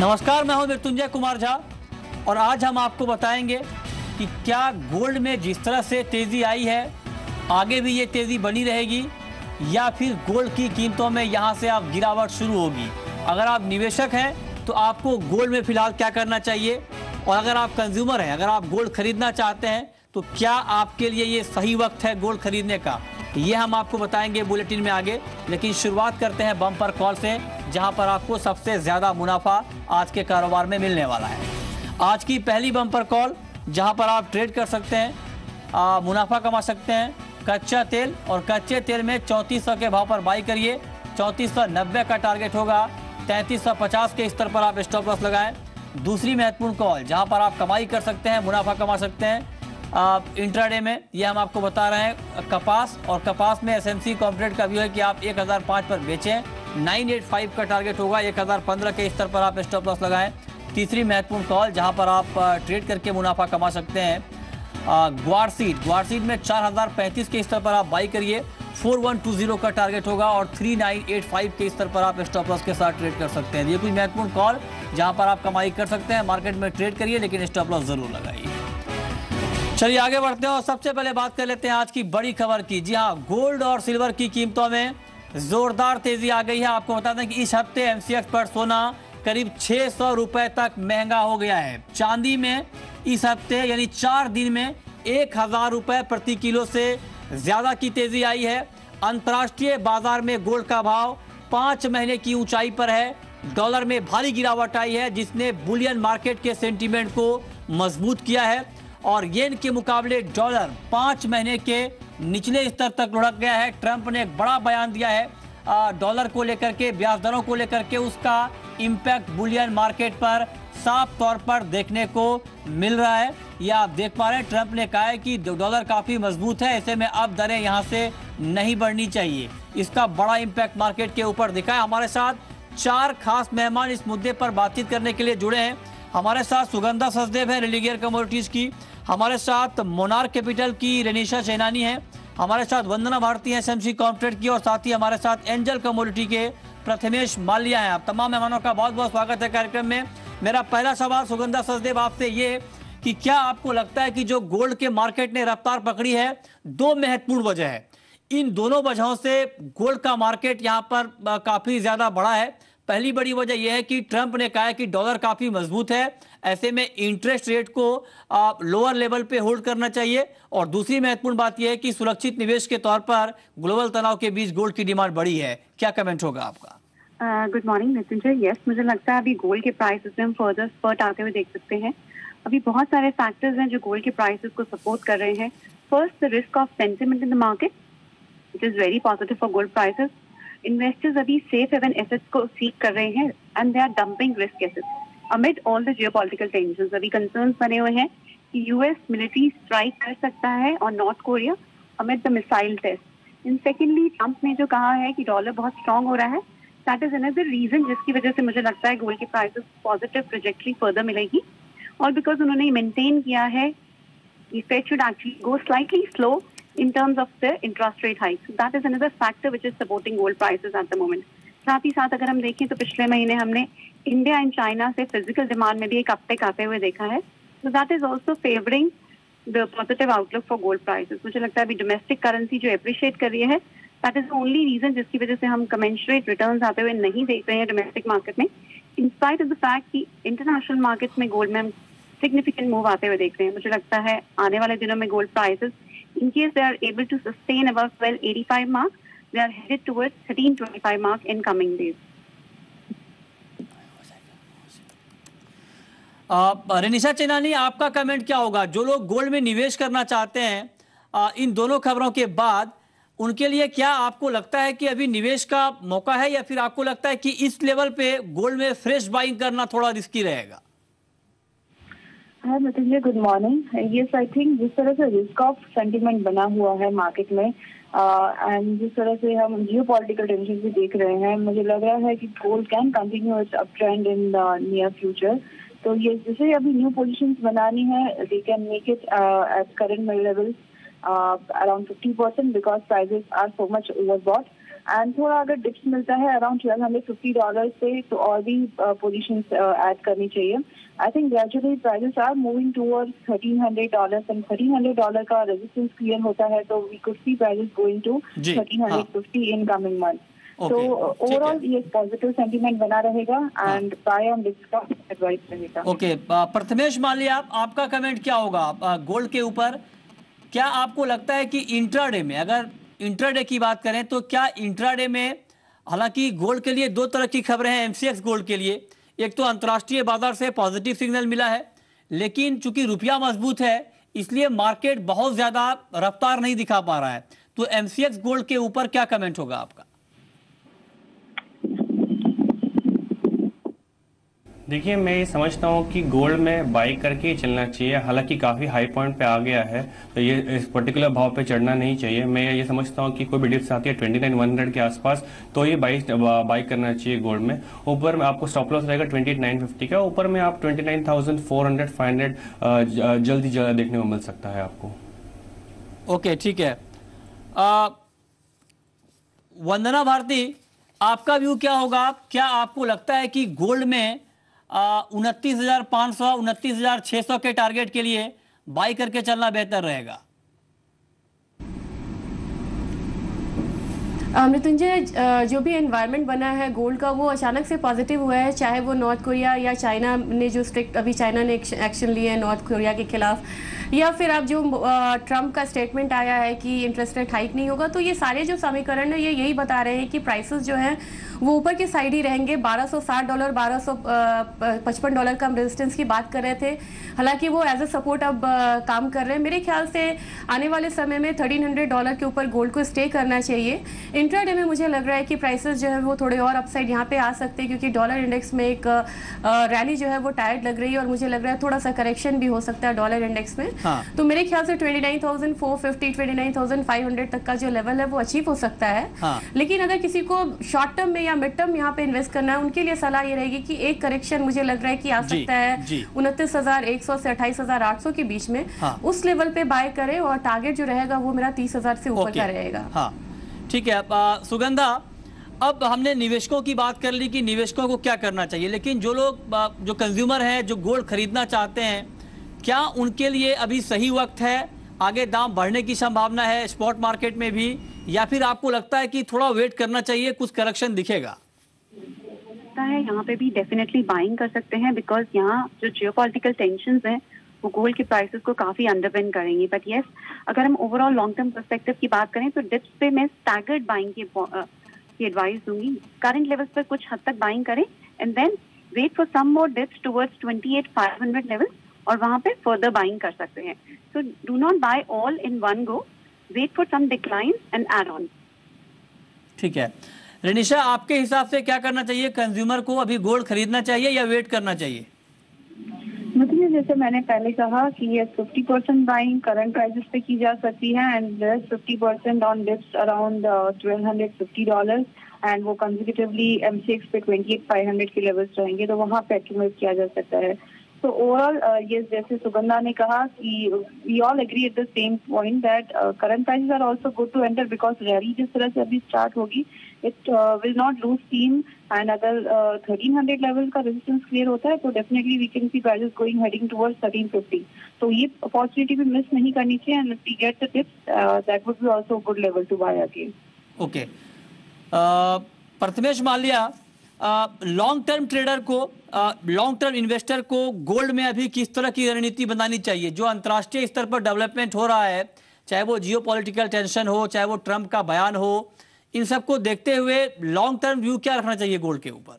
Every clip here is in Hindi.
नमस्कार, मैं हूं मृत्युंजय कुमार झा और आज हम आपको बताएंगे कि क्या गोल्ड में जिस तरह से तेजी आई है आगे भी ये तेजी बनी रहेगी या फिर गोल्ड की कीमतों में यहां से आप गिरावट शुरू होगी। अगर आप निवेशक हैं तो आपको गोल्ड में फिलहाल क्या करना चाहिए, और अगर आप कंज्यूमर हैं, अगर आप गोल्ड खरीदना चाहते हैं तो क्या आपके लिए ये सही वक्त है गोल्ड खरीदने का, ये हम आपको बताएंगे बुलेटिन में आगे। लेकिन शुरुआत करते हैं बम्पर कॉल से, जहां पर आपको सबसे ज्यादा मुनाफा आज के कारोबार में मिलने वाला है। आज की पहली बम्पर कॉल जहां पर आप ट्रेड कर सकते हैं, मुनाफा कमा सकते हैं। कच्चा तेल, और कच्चे तेल में 3400 के भाव पर बाई करिए। 3490 का टारगेट होगा, 3350 के स्तर पर आप स्टॉप लॉस लगाएं। दूसरी महत्वपूर्ण कॉल जहां पर आप कमाई कर सकते हैं, मुनाफा कमा सकते हैं इंट्राडे में, ये हम आपको बता रहे हैं कपास, और कपास में एसएमसी कॉर्पोरेट का व्यू है कि आप 1005 पर बेचें। 985 का टारगेट होगा, 1015 के स्तर पर आप स्टॉप लॉस लगाएं। तीसरी महत्वपूर्ण कॉल जहां पर आप ट्रेड करके मुनाफा कमा सकते हैं, ग्वारसीड में 4035 के स्तर पर आप बाई करिए। 4120 का टारगेट होगा और 3985 के स्तर पर आप स्टॉप लॉस के साथ ट्रेड कर सकते हैं। ये कुछ महत्वपूर्ण कॉल जहां पर आप कमाई कर सकते हैं। मार्केट में ट्रेड करिए लेकिन स्टॉप लॉस जरूर लगाइए। चलिए आगे बढ़ते हैं और सबसे पहले बात कर लेते हैं आज की बड़ी खबर की। जी हाँ, गोल्ड और सिल्वर की कीमतों में जोरदार तेजी आ गई है। आपको बता दें कि इस हफ्ते एमसीएक्स पर सोना करीब 600 रुपए तक महंगा हो गया है। चांदी में इस हफ्ते यानी 4 दिन में 1000 रुपए प्रति किलो से ज्यादा की तेजी आई है। अंतर्राष्ट्रीय बाजार में गोल्ड का भाव 5 महीने की ऊंचाई पर है। डॉलर में भारी गिरावट आई है जिसने बुलियन मार्केट के सेंटीमेंट को मजबूत किया है, और येन के मुकाबले डॉलर 5 महीने के निचले स्तर तक लुढ़क गया है। ट्रंप ने एक बड़ा बयान दिया है डॉलर को लेकर के, ब्याज दरों को लेकर के। उसका इंपैक्ट बुलियन मार्केट पर साफ तौर पर देखने को मिल रहा है। यह आप देख पा रहे हैं, ट्रंप ने कहा है कि डॉलर काफी मजबूत है, ऐसे में अब दरें यहां से नहीं बढ़नी चाहिए। इसका बड़ा इंपैक्ट मार्केट के ऊपर दिखा है। हमारे साथ 4 खास मेहमान इस मुद्दे पर बातचीत करने के लिए जुड़े हैं। हमारे साथ सुगंधा सचदेव है रिलीगियर कमोडिटीज की, हमारे साथ मोनार्क कैपिटल की रेनिशा चैनानी है, हमारे साथ वंदना भारती है एसएमसी कॉर्पोरेट की, और साथ ही हमारे साथ एंजल कमोडिटी के प्रथमेश माल्या हैं। आप तमाम मेहमानों का बहुत बहुत स्वागत है कार्यक्रम में। मेरा पहला सवाल सुगंधा सचदेव आपसे ये कि क्या आपको लगता है कि जो गोल्ड के मार्केट ने रफ्तार पकड़ी है, 2 महत्वपूर्ण वजह है, इन दोनों वजहों से गोल्ड का मार्केट यहां पर काफी ज्यादा बढ़ा है। पहली बड़ी वजह यह है कि ट्रंप ने कहा है कि डॉलर काफी मजबूत है, ऐसे में इंटरेस्ट रेट को लोअर लेवल पे होल्ड करना चाहिए, और दूसरी महत्वपूर्ण बात यह है कि सुरक्षित निवेश के तौर पर ग्लोबल तनाव के बीच गोल्ड की डिमांड बढ़ी है। क्या कमेंट होगा आपका? Good morning Mrityunjay. यस, मुझे लगता है अभी गोल्ड के प्राइसेस में हम फर्दर स्पर्ट आते हुए देख सकते हैं। अभी बहुत सारे फैक्टर्स हैं जो गोल्ड के प्राइसेस को सपोर्ट कर रहे हैं। First, the risk of sentiment in the market it is very positive for gold prices. Investors अभी सेफ हेवन एसेट्स को सीक कर रहे हैं and they are dumping risk assets amid all the geopolitical tensions. अभी कंसर्न्स बने हुए हैं कि यूएस मिलिट्री स्ट्राइक कर सकता है और North Korea amid the missile test. In secondly, Trump ने जो कहा है कि डॉलर बहुत स्ट्रांग हो रहा है, दैट इज अनदर रीजन जिसकी वजह से मुझे लगता है गोल्ड के प्राइसेस पॉजिटिव ट्रेजेक्टरी फर्दर मिलेगी। और बिकॉज उन्होंने मेंटेन किया है कि Fed should actually go slightly slow in terms of the interest rate hikes. So that is another factor which is supporting gold prices at the moment. साथ ही साथ अगर हम देखें तो पिछले महीने हमने इंडिया एंड चाइना से फिजिकल डिमांड में भी एक अपटेक आते हुए देखा है। So that is also favoring the positive outlook for gold prices. मुझे लगता है अभी डोमेस्टिक करेंसी जो एप्रिशिएट कर रही है, that is the only reason जिसकी वजह से हम कमेंसरेट रिटर्न्स आते हुए नहीं देख रहे हैं डोमेस्टिक मार्केट में, in spite of the fact कि इंटरनेशनल मार्केट में गोल्ड में हम सिग्निफिकेंट मूव आते हुए देख रहे हैं। मुझे लगता है आने वाले दिनों में gold prices in case they are able to sustain above 1285 mark, they are headed towards 1325 mark in coming days. रेनिशा Chainani, आपका कमेंट क्या होगा? जो लोग गोल्ड में निवेश करना चाहते हैं इन दोनों खबरों के बाद, उनके लिए क्या आपको लगता है कि अभी निवेश का मौका है, या फिर आपको लगता है कि इस लेवल पे गोल्ड में फ्रेश बाइंग करना थोड़ा रिस्की रहेगा? हाँ Mrityunjay, good morning. Yes, I think जिस तरह से रिस्क ऑफ सेंटिमेंट बना हुआ है मार्केट में एंड जिस तरह से हम जियोपॉलिटिकल टेंशन भी देख रहे हैं, मुझे लग रहा है कि gold can continue its up trend in the near future. तो ये जैसे अभी न्यू पोजीशंस बनानी है, they can make it at current levels around 50% because prices are so much overbought. And थोड़ा अगर डिप्स मिलता है अराउंड $1,250 से तो और भी पोजीशंस ऐड करनी चाहिए. I think gradually prices are moving towards $1,300 and $1,300 का रेजिस्टेंस क्लियर होता है तो we could see prices going to 1,350 in coming month. तो ओवरऑल ये पॉजिटिव सेंटीमेंट बना रहेगा एंड बाय ऑन डिप्स का एडवाइस रहेगा. ओके, प्रथमेश मालिया, आपका कमेंट क्या होगा गोल्ड के ऊपर? क्या आपको लगता है कि इंट्राडे में, अगर इंट्राडे की बात करें तो क्या इंट्राडे में, हालांकि गोल्ड के लिए दो तरह की खबरें हैं एमसीएक्स गोल्ड के लिए, एक तो अंतर्राष्ट्रीय बाजार से पॉजिटिव सिग्नल मिला है, लेकिन चूंकि रुपया मजबूत है इसलिए मार्केट बहुत ज्यादा रफ्तार नहीं दिखा पा रहा है, तो एमसीएक्स गोल्ड के ऊपर क्या कमेंट होगा आपका? देखिए, मैं ये समझता हूँ कि गोल्ड में बाई करके ही चलना चाहिए. हालांकि काफ़ी हाई पॉइंट पे आ गया है तो ये इस पर्टिकुलर भाव पे चढ़ना नहीं चाहिए. मैं ये समझता हूँ कि कोई भी डिप्स आती है 29,100 के आसपास तो ये बाई करना चाहिए गोल्ड में. ऊपर में आपको स्टॉप लॉस रहेगा 28,950 का, ऊपर में आप 29,400 500 जल्दी देखने को मिल सकता है आपको. ओके, ठीक है. वंदना भारती, आपका व्यू क्या होगा? क्या आपको लगता है कि गोल्ड में 29,500 29,600 के टारगेट के लिए बाई करके चलना बेहतर रहेगा? मृत्युंजय, जो भी एनवायरनमेंट बना है गोल्ड का वो अचानक से पॉजिटिव हुआ है, चाहे वो नॉर्थ कोरिया या चाइना ने जो स्ट्रिक्ट अभी चाइना ने एक्शन लिए है नॉर्थ कोरिया के खिलाफ, या फिर अब जो ट्रम्प का स्टेटमेंट आया है कि इंटरेस्ट रेट हाइक नहीं होगा. तो ये सारे जो समीकरण है ये यही बता रहे हैं कि प्राइसेस जो हैं वो ऊपर की साइड ही रहेंगे. $1,260 $1,255 का हम रेजिस्टेंस की बात कर रहे थे, हालांकि वो एज अ सपोर्ट अब काम कर रहे हैं. मेरे ख्याल से आने वाले समय में $1,300 के ऊपर गोल्ड को स्टे करना चाहिए. इंट्राडे में मुझे लग रहा है कि प्राइसेस जो है वो थोड़े और अपसाइड यहाँ पे आ सकते हैं क्योंकि डॉलर इंडेक्स में एक रैली जो है वो टायर्ड लग रही है और मुझे लग रहा है थोड़ा सा करेक्शन भी हो सकता है डॉलर इंडेक्स में. तो मेरे ख्याल से 29,450 29,500 तक का जो लेवल है वो अचीव हो सकता है. लेकिन अगर किसी को शॉर्ट टर्म में या मिड टर्म यहाँ पे इन्वेस्ट करना है उनके लिए सलाह ये रहेगी कि एक करेक्शन मुझे लग रहा है कि आ सकता है 29,100 से 28,800 के बीच में. उस लेवल पे बाय करें और टारगेट जो रहेगा वो मेरा 30,000 से ऊपर का रहेगा. ठीक है. सुगंधा, अब हमने निवेशकों की बात कर ली कि निवेशकों को क्या करना चाहिए, लेकिन जो लोग जो कंज्यूमर हैं जो गोल्ड खरीदना चाहते हैं, क्या उनके लिए अभी सही वक्त है? आगे दाम बढ़ने की संभावना है स्पॉट मार्केट में भी, या फिर आपको लगता है कि थोड़ा वेट करना चाहिए, कुछ करेक्शन दिखेगा? लगता है यहाँ पे भी डेफिनेटली बाइंग कर सकते हैं बिकॉज यहाँ जो जियोपॉलिटिकल टेंशंस हैं वो गोल्ड के प्राइसेस को काफी अंडरपिन करेंगी. बट यस, अगर हम ओवरऑल लॉन्ग टर्म पर्सपेक्टिव की बात करें तो डिप्स पे मैं स्टैगर्ड बाइंग की एडवाइस दूंगी. करंट लेवल्स पर कुछ हद तक बाइंग करें and then wait for some more dips towards 28,500 level और वहां पे फर्दर बाइंग कर सकते हैं. So do not buy all in one go, wait for some decline and add on. ठीक है. रेनिशा, आपके हिसाब से क्या करना चाहिए? कंज्यूमर को अभी गोल्ड खरीदना चाहिए या वेट करना चाहिए? मतलब जैसे मैंने पहले कहा कि ये 50% बाइंग करंट प्राइसेस पे की जा सकती है and 50% on dips around $1,250 and वो कंसेक्यूटिवली एमसीएक्स पे 28,500 के लेवल्स रहेंगे तो वहाँ पे एक्यूमुलेट किया जा सकता है. तो ओवरऑल ये जैसे सुगंधा ने कहा कि we all agree at the same point that current prices are also good to enter because rally जिस तरह से अभी स्टार्ट होगी it will not lose steam and अगर 1,300 लेवल का रेजिस्टेंस क्लियर होता है तो definitely we can see prices going heading towards 1,350. तो ये अपॉर्चुनिटी भी मिस नहीं करनी चाहिए and if we get the tips that would be also good level to buy again. Okay. Prathamesh Malya, long term trader को, लॉन्ग टर्म इन्वेस्टर को गोल्ड में अभी किस तरह की रणनीति बनानी चाहिए? जो अंतर्राष्ट्रीय स्तर पर डेवलपमेंट हो रहा है, चाहे वो जियोपॉलिटिकल टेंशन हो, चाहे वो ट्रम्प का बयान हो, इन सबको देखते हुए लॉन्ग टर्म व्यू क्या रखना चाहिए गोल्ड के ऊपर?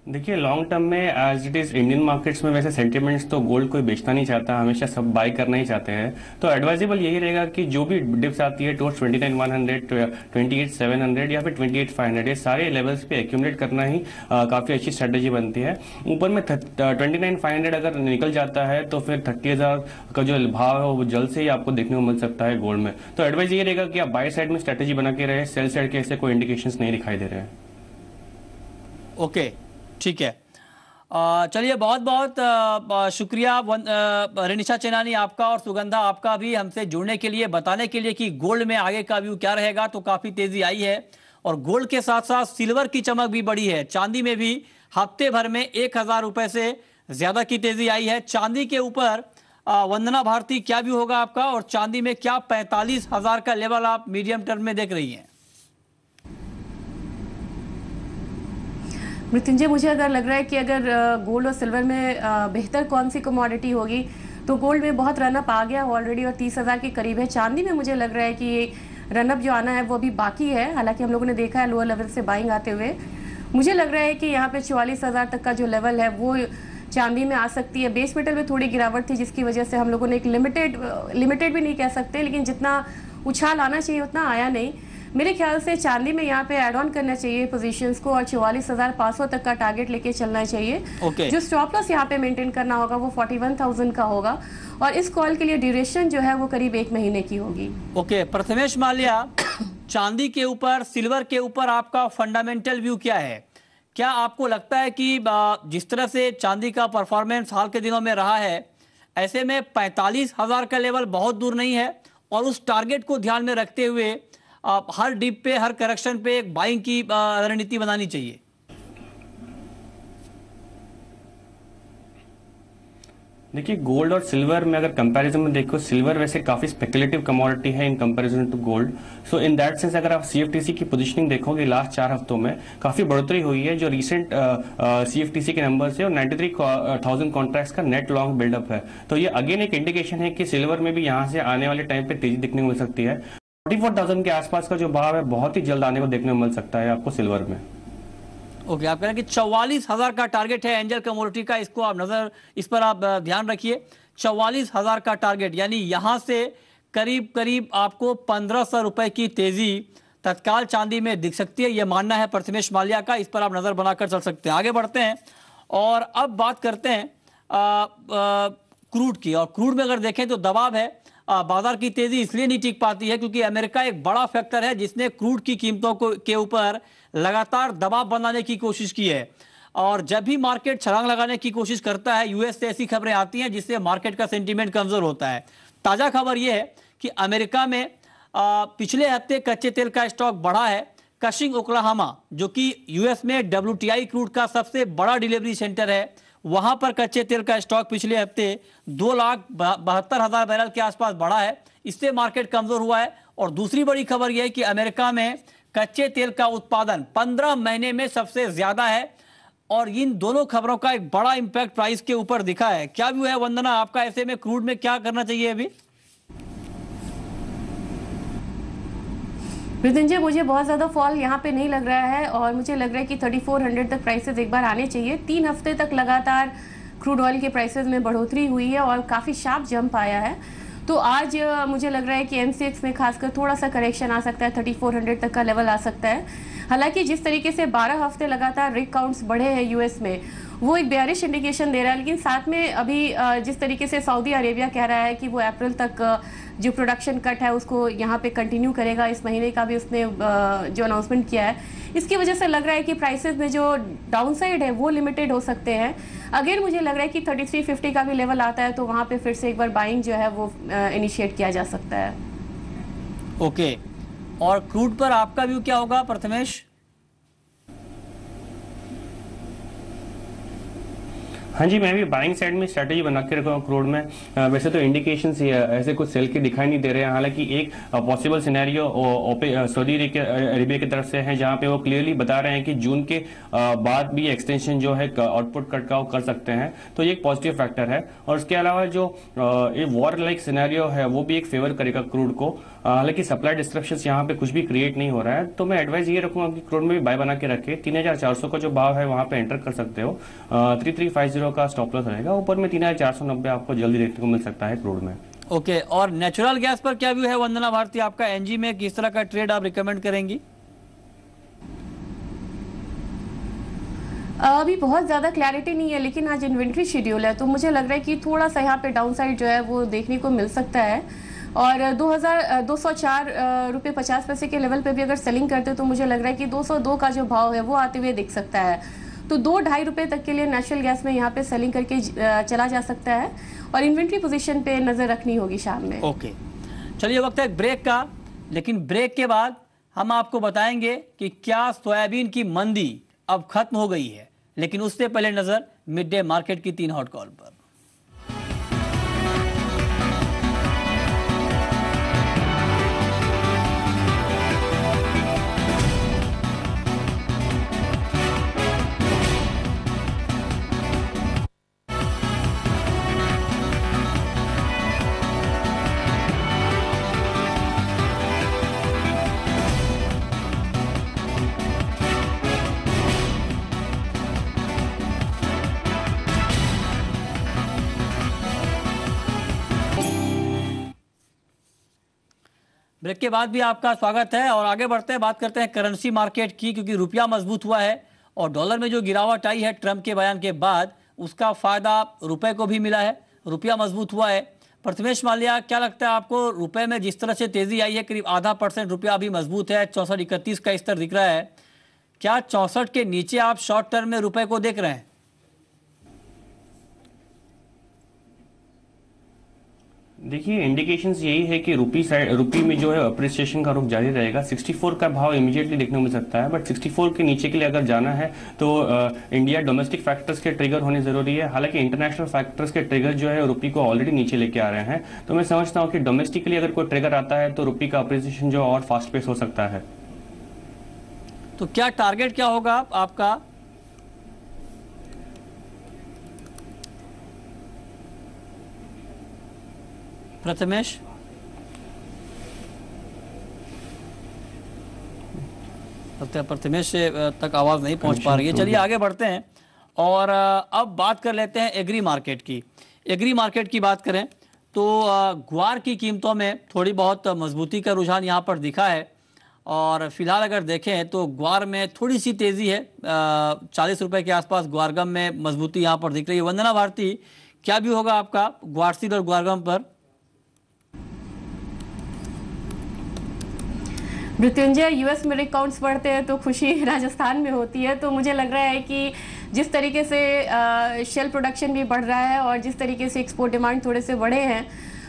देखिए, लॉन्ग टर्म में as it is Indian markets में वैसे सेंटिमेंट्स तो गोल्ड कोई बेचना नहीं चाहता, हमेशा सब बाय करना ही चाहते हैं. तो एडवाइजेबल यही रहेगा कि जो भी डिप्स आती है टुवर्ड्स 29,100 28,700 या फिर 28,500 ये सारे लेवल्स पे एक्यूमुलेट करना ही काफ़ी अच्छी स्ट्रेटेजी बनती है. ऊपर में 29,500 अगर निकल जाता है तो फिर 30,000 का जो भाव है वो जल्द से ही आपको देखने को मिल सकता है गोल्ड में. तो एडवाइज ये रहेगा कि आप बाय साइड में स्ट्रेटेजी बना के रहे, सेल साइड के ऐसे कोई इंडिकेशंस नहीं दिखाई दे रहे हैं. ओके, ठीक है. चलिए, बहुत बहुत शुक्रिया रेनिशा चेनानी आपका और सुगंधा आपका भी हमसे जुड़ने के लिए, बताने के लिए कि गोल्ड में आगे का व्यू क्या रहेगा। तो काफ़ी तेज़ी आई है और गोल्ड के साथ साथ सिल्वर की चमक भी बढ़ी है। चांदी में भी हफ्ते भर में 1,000 रुपये से ज़्यादा की तेज़ी आई है। चांदी के ऊपर वंदना भारती क्या व्यू होगा आपका, और चांदी में क्या 45,000 का लेवल आप मीडियम टर्म में देख रही हैं? मृत्युंजय, मुझे अगर लग रहा है कि अगर गोल्ड और सिल्वर में बेहतर कौन सी कमोडिटी होगी, तो गोल्ड में बहुत रनअप आ गया ऑलरेडी और 30,000 के करीब है। चांदी में मुझे लग रहा है कि रनअप जो आना है वो अभी बाकी है, हालांकि हम लोगों ने देखा है लोअर लेवल से बाइंग आते हुए। मुझे लग रहा है कि यहाँ पे 44,000 तक का जो लेवल है वो चांदी में आ सकती है। बेस मेटल में थोड़ी गिरावट थी जिसकी वजह से हम लोगों ने एक लिमिटेड भी नहीं कह सकते, लेकिन जितना उछाल आना चाहिए उतना आया नहीं। मेरे ख्याल से चांदी में यहाँ पे ऐड ऑन करना चाहिए पोजीशंस को और 44,500 तक का टारगेट लेके चलना चाहिए। जो स्टॉप लॉस यहाँ पे मेंटेन करना होगा वो 41,000 का होगा और इस कॉल के लिए ड्यूरेशन जो है वो करीब 1 महीने की होगी। प्रथमेश माल्या, चांदी के ऊपर, सिल्वर के ऊपर आपका फंडामेंटल व्यू क्या है? क्या आपको लगता है कि जिस तरह से चांदी का परफॉर्मेंस हाल के दिनों में रहा है, ऐसे में 45,000 का लेवल बहुत दूर नहीं है और उस टारगेट को ध्यान में रखते हुए हर डिप पे, हर करेक्शन पे एक बाइंग की रणनीति बनानी चाहिए? देखिए, गोल्ड और सिल्वर में अगर कंपैरिजन में देखो, सिल्वर वैसे काफी स्पेकुलेटिव कमोडिटी है in comparison to gold. So in that sense अगर आप सीएफटीसी की पोजीशनिंग देखोगे लास्ट 4 हफ्तों में काफी बढ़ोतरी हुई है। जो रिसेंट सीएफटीसी के नंबर है और 93,000 कॉन्ट्रैक्ट्स का नेट लॉन्ग बिल्डअप है। तो ये अगेन एक इंडिकेशन है कि सिल्वर में भी यहाँ से आने वाले टाइम पे तेजी दिखने को मिल सकती है। 44,000 के आसपास का जो भाव है बहुत ही जल्द आने को देखने को मिल सकता है आपको सिल्वर में। आप कह रहे हैं कि 44,000 का टारगेट है एंजल कमोडिटी का, इसको आप इस पर आप ध्यान रखिए। 44,000 का टारगेट, यानी यहां से करीब करीब आपको 1,500 रुपए की तेजी तत्काल चांदी में दिख सकती है, यह मानना है प्रथमेश माल्या का। इस पर आप नजर बनाकर चल सकते हैं। आगे बढ़ते हैं और अब बात करते हैं क्रूड की। और क्रूड में अगर देखें तो दबाव है, बाजार की तेजी इसलिए नहीं टिक पाती है क्योंकि अमेरिका एक बड़ा फैक्टर है जिसने क्रूड की कीमतों के ऊपर लगातार दबाव बनाने की कोशिश की है। और जब भी मार्केट छलांग लगाने की कोशिश करता है, यूएस से ऐसी खबरें आती हैं जिससे मार्केट का सेंटीमेंट कमजोर होता है। ताजा खबर यह है कि अमेरिका में पिछले हफ्ते कच्चे तेल का स्टॉक बढ़ा है। कशिंग ओक्लाहोमा, जो कि यूएस में WTI क्रूड का सबसे बड़ा डिलीवरी सेंटर है, वहां पर कच्चे तेल का स्टॉक पिछले हफ्ते 2,72,000 बैरल के आसपास बढ़ा है। इससे मार्केट कमजोर हुआ है। और दूसरी बड़ी खबर यह है कि अमेरिका में कच्चे तेल का उत्पादन 15 महीने में सबसे ज्यादा है और इन दोनों खबरों का एक बड़ा इंपैक्ट प्राइस के ऊपर दिखा है। क्या व्यू है वंदना आपका, ऐसे में क्रूड में क्या करना चाहिए अभी? मृत्युंजय, मुझे बहुत ज़्यादा फॉल यहाँ पे नहीं लग रहा है और मुझे लग रहा है कि 3400 तक प्राइसेस एक बार आने चाहिए। 3 हफ्ते तक लगातार क्रूड ऑयल के प्राइसेस में बढ़ोतरी हुई है और काफ़ी शार्प जंप आया है। तो आज मुझे लग रहा है कि MCX में खासकर थोड़ा सा करेक्शन आ सकता है, 3400 तक का लेवल आ सकता है। हालांकि जिस तरीके से 12 हफ्ते लगातार रिग काउंट्स बढ़े हैं यूएस में, वो एक बेयरिश इंडिकेशन दे रहा है। लेकिन साथ में अभी जिस तरीके से सऊदी अरेबिया कह रहा है कि वो अप्रैल तक जो प्रोडक्शन कट है उसको यहाँ पे कंटिन्यू करेगा, इस महीने का भी उसने जो अनाउंसमेंट किया है, इसकी वजह से लग रहा है कि प्राइसेस में जो डाउनसाइड है वो लिमिटेड हो सकते हैं। अगेन मुझे लग रहा है कि 3350 का भी लेवल आता है तो वहाँ पे फिर से एक बार बाइंग जो है वो इनिशिएट किया जा सकता है। ओके, और क्रूड पर आपका व्यू क्या होगा प्रथमेश? हाँ जी, मैं भी बाइंग साइड में स्ट्रेटेजी बना के रखा हूँ क्रूड में। वैसे तो इंडिकेशंस ऐसे कुछ सेल के दिखाई नहीं दे रहे हैं। हालांकि एक पॉसिबल सिनेरियो सऊदी अरेबिया की तरफ से है जहां पे वो क्लियरली बता रहे हैं कि जून के बाद भी एक्सटेंशन जो है आउटपुट कट का वो कर सकते हैं। तो ये एक पॉजिटिव फैक्टर है। और उसके अलावा जो ये वॉर लाइक सिनेरियो है वो भी एक फेवर करेगा क्रूड को। हालांकि सप्लाई डिस्ट्रप्शंस यहाँ पे कुछ भी क्रिएट नहीं हो रहा है। तो मैं एडवाइस ये रखूंगा कि क्रूड में भी बाय बना के रखे। 3,400 का जो भाव है वहां पे एंटर कर सकते हो। 3350 का स्टॉप लॉस रहेगा। ऊपर में 3,490 आपको जल्दी देखने को मिल सकता है क्रूड में। ओके, और नेचुरल गैस पर क्या व्यू है वंदना भारती आपका? एनजी में किस तरह का ट्रेड आप रिकमेंड करेंगी? अभी बहुत ज़्यादा क्लैरिटी नहीं है, लेकिन आज इन्वेंट्री शेड्यूल है तो मुझे लग रहा है कि थोड़ा सा यहाँ पे डाउनसाइड जो है वो देखने को मिल सकता है। और 204 रुपये 50 पैसे के लेवल पे भी अगर सेलिंग करते तो मुझे लग रहा है कि 202 का जो भाव है वो आते हुए दिख सकता है। तो 2-2.5 रुपये तक के लिए नेचुरल गैस में यहाँ पे सेलिंग करके चला जा सकता है और इन्वेंट्री पोजीशन पे नज़र रखनी होगी शाम में। ओके, चलिए वक्त है ब्रेक का, लेकिन ब्रेक के बाद हम आपको बताएंगे कि क्या सोयाबीन की मंदी अब खत्म हो गई है, लेकिन उससे पहले नजर मिड डे मार्केट की 3 हॉट कॉल पर। ब्रेक के बाद भी आपका स्वागत है और आगे बढ़ते हैं, बात करते हैं करेंसी मार्केट की, क्योंकि रुपया मजबूत हुआ है और डॉलर में जो गिरावट आई है ट्रंप के बयान के बाद, उसका फायदा रुपए को भी मिला है, रुपया मजबूत हुआ है। प्रथमेश माल्या, क्या लगता है आपको, रुपए में जिस तरह से तेजी आई है, करीब 0.5% रुपया अभी मजबूत है, 64.31 का स्तर दिख रहा है, क्या 64 के नीचे आप शॉर्ट टर्म में रुपए को देख रहे हैं? देखिए, इंडिकेशंस यही है कि रुपी में जो है अप्रिसिएशन का रुख जारी रहेगा। 64 का भाव इमीडिएटली देखने को मिल सकता है, बट 64 के नीचे के लिए अगर जाना है तो इंडिया डोमेस्टिक फैक्टर्स के ट्रिगर होने जरूरी है। हालांकि इंटरनेशनल फैक्टर्स के ट्रिगर जो है रुपी को ऑलरेडी नीचे लेके आ रहे हैं, तो मैं समझता हूँ कि डोमेस्टिकली अगर कोई ट्रिगर आता है तो रुपी का अप्रिसिएशन जो और फास्ट पेस हो सकता है। तो क्या टारगेट क्या होगा आपका? प्रथमेश, प्रथमेश से तक आवाज नहीं पहुंच पा रही है। चलिए आगे बढ़ते हैं और अब बात कर लेते हैं एग्री मार्केट की। एग्री मार्केट की बात करें तो ग्वार की कीमतों में थोड़ी बहुत मजबूती का रुझान यहाँ पर दिखा है और फिलहाल अगर देखें तो ग्वार में थोड़ी सी तेजी है, 40 रुपए के आसपास ग्वारगम में मजबूती यहाँ पर दिख रही है। वंदना भारती, क्या भी होगा आपका ग्वारसीड और ग्वारगम पर? मृत्युंजय, यूएस में अकाउंट्स बढ़ते हैं तो खुशी राजस्थान में होती है, तो मुझे लग रहा है कि जिस तरीके से शेल प्रोडक्शन भी बढ़ रहा है और जिस तरीके से एक्सपोर्ट डिमांड थोड़े से बढ़े हैं,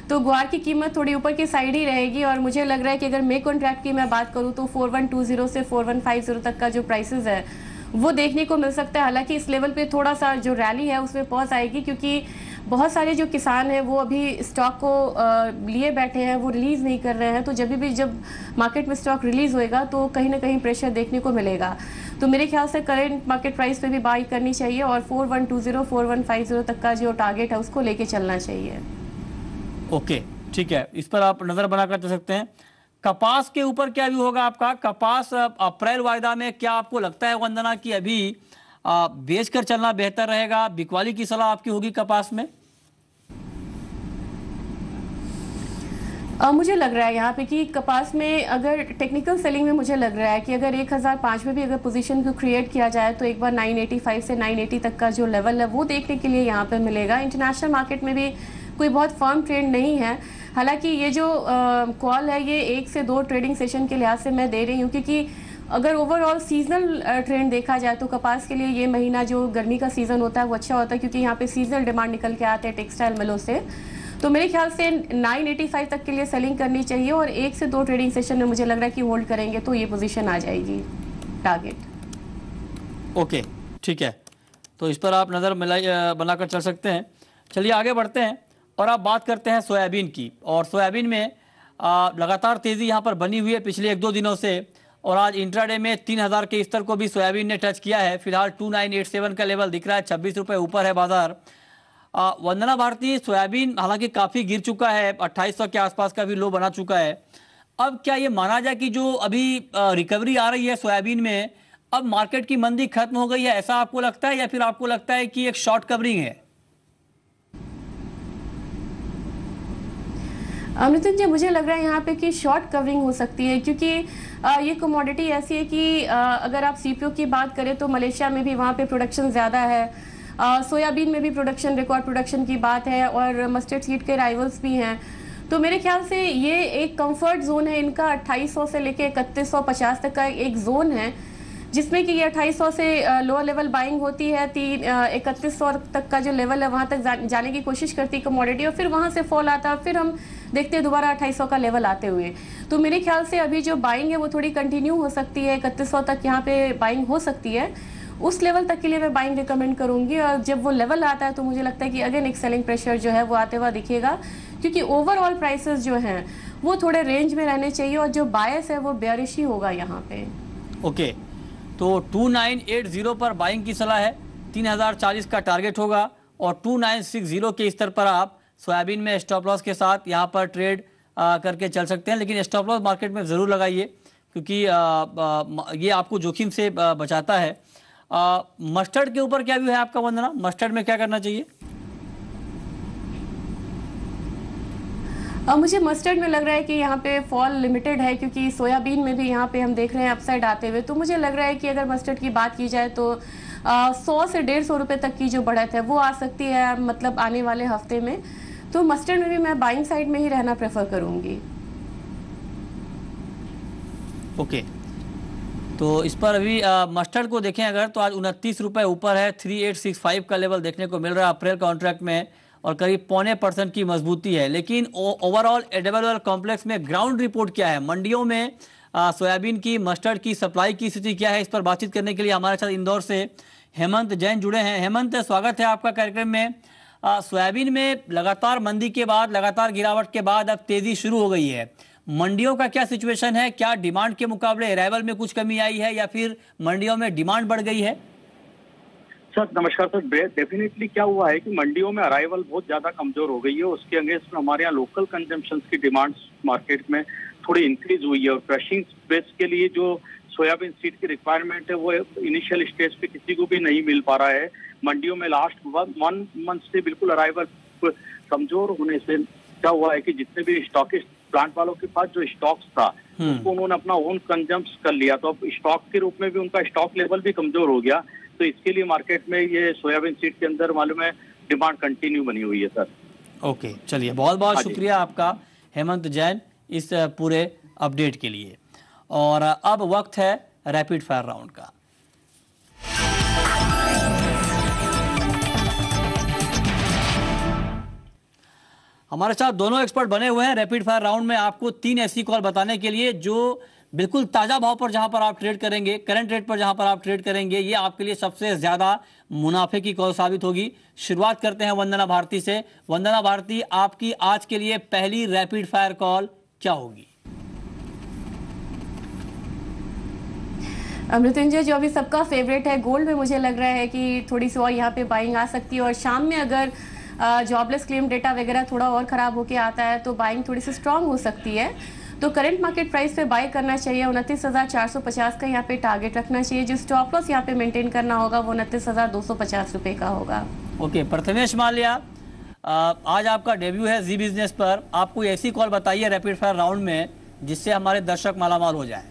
तो ग्वार की कीमत थोड़ी ऊपर की साइड ही रहेगी। और मुझे लग रहा है कि अगर मे कॉन्ट्रैक्ट की मैं बात करूं तो 4120 से 4150 तक का जो प्राइसेस है वो देखने को मिल सकता है। हालांकि इस लेवल पे थोड़ा सा जो रैली है उसमें पॉज आएगी, क्योंकि बहुत सारे जो किसान हैं वो अभी स्टॉक को लिए बैठे हैं, वो रिलीज़ नहीं कर रहे हैं। तो जब मार्केट में स्टॉक रिलीज़ होएगा तो कहीं ना कहीं प्रेशर देखने को मिलेगा। तो मेरे ख्याल से करेंट मार्केट प्राइस पे भी बाई करनी चाहिए और 4120 4150 तक का जो टारगेट है उसको लेके चलना चाहिए। ओके, ठीक है, इस पर आप नजर बनाकर चल सकते हैं। कपास के ऊपर क्या भी होगा आपका? कपास अप्रैल वायदा में क्या आपको लगता है वंदना कि अभी बेच कर चलना बेहतर रहेगा? बिकवाली की सलाह आपकी होगी कपास में? मुझे लग रहा है यहाँ पे कि कपास में अगर टेक्निकल सेलिंग में मुझे लग रहा है कि अगर 1005 में भी अगर पोजीशन को क्रिएट किया जाए तो एक बार 985 से 980 तक का जो लेवल है वो देखने के लिए यहाँ पे मिलेगा। इंटरनेशनल मार्केट में भी कोई बहुत फर्म ट्रेंड नहीं है। हालांकि ये जो कॉल है ये 1 से 2 ट्रेडिंग सेशन के लिहाज से मैं दे रही हूँ, क्योंकि अगर ओवरऑल सीजनल ट्रेंड देखा जाए तो कपास के लिए ये महीना जो गर्मी का सीजन होता है वो अच्छा होता है, क्योंकि यहाँ पे सीजनल डिमांड निकल के आते हैं टेक्सटाइल मिलों से। तो मेरे ख्याल से 985 तक के लिए सेलिंग करनी चाहिए और 1 से 2 ट्रेडिंग सेशन में मुझे लग रहा है कि होल्ड करेंगे तो ये पोजीशन आ जाएगी टारगेट। ओके, ठीक है, तो इस पर आप नज़र बनाकर चल सकते हैं। चलिए आगे बढ़ते हैं और आप बात करते हैं सोयाबीन की। और सोयाबीन में लगातार तेज़ी यहाँ पर बनी हुई है पिछले 1-2 दिनों से और आज इंट्राडे में 3000 के स्तर को भी सोयाबीन ने टच किया है। फिलहाल 2987 का लेवल दिख रहा है, 26 रुपये ऊपर है बाजार। वंदना भारती, सोयाबीन हालांकि काफ़ी गिर चुका है, 2800 के आसपास का भी लो बना चुका है। अब क्या ये माना जाए कि जो अभी रिकवरी आ रही है सोयाबीन में, अब मार्केट की मंदी खत्म हो गई है, ऐसा आपको लगता है या फिर आपको लगता है कि एक शॉर्ट कवरिंग है? मृत्युंजय, मुझे लग रहा है यहाँ पे कि शॉर्ट कवरिंग हो सकती है, क्योंकि ये कमोडिटी ऐसी है कि अगर आप सीपीओ की बात करें तो मलेशिया में भी वहाँ पे प्रोडक्शन ज़्यादा है, सोयाबीन में भी प्रोडक्शन रिकॉर्ड प्रोडक्शन की बात है और मस्टर्ड सीड के राइवल्स भी हैं। तो मेरे ख्याल से ये एक कंफर्ट जोन है इनका, 2800 से लेके 3150 तक का एक जोन है जिसमें कि ये 2800 से लोअर लेवल बाइंग होती है, 3100 तक का जो लेवल है वहां तक जाने की कोशिश करती है कमोडिटी, और फिर वहां से फॉल आता है, फिर हम देखते हैं दोबारा 2800 का लेवल आते हुए। तो मेरे ख्याल से अभी जो बाइंग है वो थोड़ी कंटिन्यू हो सकती है, 3100 तक यहाँ पे बाइंग हो सकती है। उस लेवल तक के लिए मैं बाइंग रिकमेंड करूंगी, और जब वो लेवल आता है तो मुझे लगता है कि अगेन एक सेलिंग प्रेशर जो है वो आते हुआ दिखेगा, क्योंकि ओवरऑल प्राइसेस जो हैं वो थोड़े रेंज में रहने चाहिए, और जो बायस है वो बेयरिश ही होगा यहाँ पे। ओके, तो 2980 पर बाइंग की सलाह है, 3040 का टारगेट होगा, और 2960 के स्तर पर आप सोयाबीन में स्टॉप लॉस के साथ यहाँ पर ट्रेड करके चल सकते हैं। लेकिन स्टॉप लॉस मार्केट में ज़रूर लगाइए, क्योंकि ये आपको जोखिम से बचाता है। मस्टर्ड के ऊपर क्या व्यू है आपका वंदना? मस्टर्ड में क्या करना चाहिए? मुझे मस्टर्ड में लग रहा है कि यहाँ पे फॉल लिमिटेड है, क्योंकि सोयाबीन में भी यहाँ पे हम देख रहे हैं अपसाइड आते हुए। तो मुझे लग रहा है कि अगर मस्टर्ड की बात की जाए तो 100 से 150 रुपये तक की जो बढ़त है वो आ सकती है, मतलब आने वाले हफ्ते में। तो मस्टर्ड में भी मैं बाइंग साइड में ही रहना प्रेफर करूंगी। ओके, तो इस पर अभी मस्टर्ड को देखें अगर, तो आज 29 रुपये ऊपर है, 3865 का लेवल देखने को मिल रहा है अप्रैल कॉन्ट्रैक्ट में, और करीब 0.25% की मजबूती है। लेकिन ओवरऑल एडेबल ऑयल कॉम्प्लेक्स में ग्राउंड रिपोर्ट क्या है, मंडियों में सोयाबीन की, मस्टर्ड की सप्लाई की स्थिति क्या है, इस पर बातचीत करने के लिए हमारे साथ इंदौर से हेमंत जैन जुड़े हैं। हेमंत, स्वागत है आपका कार्यक्रम में। सोयाबीन में लगातार मंदी के बाद, लगातार गिरावट के बाद अब तेजी शुरू हो गई है। मंडियों का क्या सिचुएशन है? क्या डिमांड के मुकाबले अराइवल में कुछ कमी आई है, या फिर मंडियों में डिमांड बढ़ गई है? सर नमस्कार सर, डेफिनेटली क्या हुआ है कि मंडियों में अराइवल बहुत ज्यादा कमजोर हो गई है। उसके अगेंस्ट में हमारे यहाँ लोकल कंजम्पशन की डिमांड मार्केट में थोड़ी इंक्रीज हुई है, और क्रशिंग स्पेस के लिए जो सोयाबीन सीड की रिक्वायरमेंट है वो इनिशियल स्टेज पे किसी को भी नहीं मिल पा रहा है। मंडियों में लास्ट 1 मंथ से बिल्कुल अराइवल कमजोर होने से क्या हुआ है कि जितने भी स्टॉकिस्ट प्लांट वालों के पास जो स्टॉक्स था उसको उन्होंने अपना ओन कंजम्प्स कर लिया, तो अब स्टॉक के रूप में भी उनका स्टॉक लेवल भी कमजोर हो गया। तो इसके लिए मार्केट में ये सोयाबीन सीड के अंदर मालूम है डिमांड कंटिन्यू बनी हुई है सर। ओके, चलिए, बहुत बहुत शुक्रिया आपका हेमंत जैन इस पूरे अपडेट के लिए। और अब वक्त है रैपिड फायर राउंड का। हमारे साथ दोनों एक्सपर्ट बने हुए हैं रैपिड फायर राउंड में, आपको 3 ऐसी कॉल बताने के लिए जो बिल्कुल ताज़ा भाव पर जहां पर आप ट्रेड करेंगे, करंट रेट पर जहां पर आप ट्रेड करेंगे, ये आपके लिए सबसे ज़्यादा मुनाफे की कॉल साबित होगी। शुरुआत करते हैं वंदना भारती से। वंदना भारती, आपकी आज के लिए पहली रैपिड फायर कॉल क्या होगी? मृत्युंजय, जो अभी सबका फेवरेट है गोल्ड में, मुझे लग रहा है कि थोड़ी सी और यहाँ पे बाइंग आ सकती है, और शाम में अगर जॉबलेस क्लेम डेटा वगैरह थोड़ा और ख़राब होके आता है तो बाइंग थोड़ी सी स्ट्रांग हो सकती है। तो करंट मार्केट प्राइस पे बाय करना चाहिए, 29,450 का यहाँ पे टारगेट रखना चाहिए। जो स्टॉप लॉस यहाँ पे मेंटेन करना होगा वो 29,250 रुपये का होगा। ओके, प्रथमेश माल्या, आज आपका डेब्यू है जी बिजनेस पर, आप कोई ऐसी कॉल बताइए रैपिड फायर राउंड में जिससे हमारे दर्शक मालामाल हो जाए।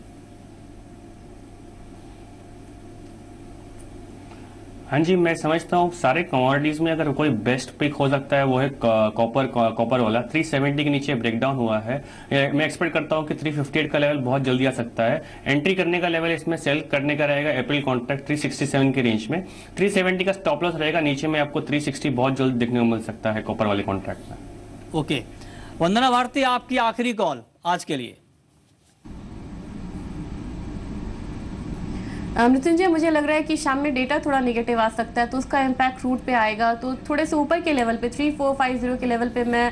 हाँ जी, मैं समझता हूँ सारे कमोडिटीज में अगर कोई बेस्ट पिक हो सकता है वो है कॉपर वाला। 370 के नीचे ब्रेकडाउन हुआ है, मैं एक्सपेक्ट करता हूँ कि 358 का लेवल बहुत जल्दी आ सकता है। एंट्री करने का लेवल इसमें सेल करने का रहेगा अप्रैल कॉन्ट्रैक्ट 367 के रेंज में। 370 का स्टॉप लॉस रहेगा, नीचे में आपको 360 बहुत जल्द देखने को मिल सकता है कॉपर वाले कॉन्ट्रैक्ट में। ओके, वंदना भारती, आपकी आखिरी कॉल आज के लिए। मृत्युंजय, मुझे लग रहा है कि शाम में डेटा थोड़ा नेगेटिव आ सकता है, तो उसका इम्पैक्ट रूट पे आएगा। तो थोड़े से ऊपर के लेवल पे 3450 के लेवल पे मैं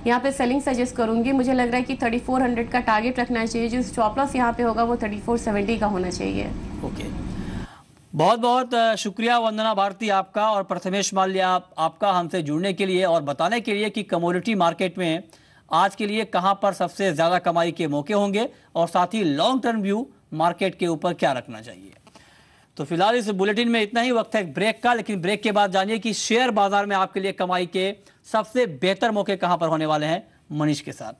यहाँ पे सेलिंग सजेस्ट करूंगी। मुझे लग रहा है कि 3400 का टारगेट रखना चाहिए। जो स्टॉप लॉस यहाँ पे होगा वो 3470 का होना चाहिए। ओके, बहुत बहुत शुक्रिया वंदना भारती आपका, और प्रथमेश माल्या आपका हमसे जुड़ने के लिए और बताने के लिए कि कमोडिटी मार्केट में आज के लिए कहाँ पर सबसे ज़्यादा कमाई के मौके होंगे, और साथ ही लॉन्ग टर्म व्यू मार्केट के ऊपर क्या रखना चाहिए। तो फिलहाल इस बुलेटिन में इतना ही, वक्त है ब्रेक का। लेकिन ब्रेक के बाद जानिए कि शेयर बाजार में आपके लिए कमाई के सबसे बेहतर मौके कहां पर होने वाले हैं, मनीष के साथ।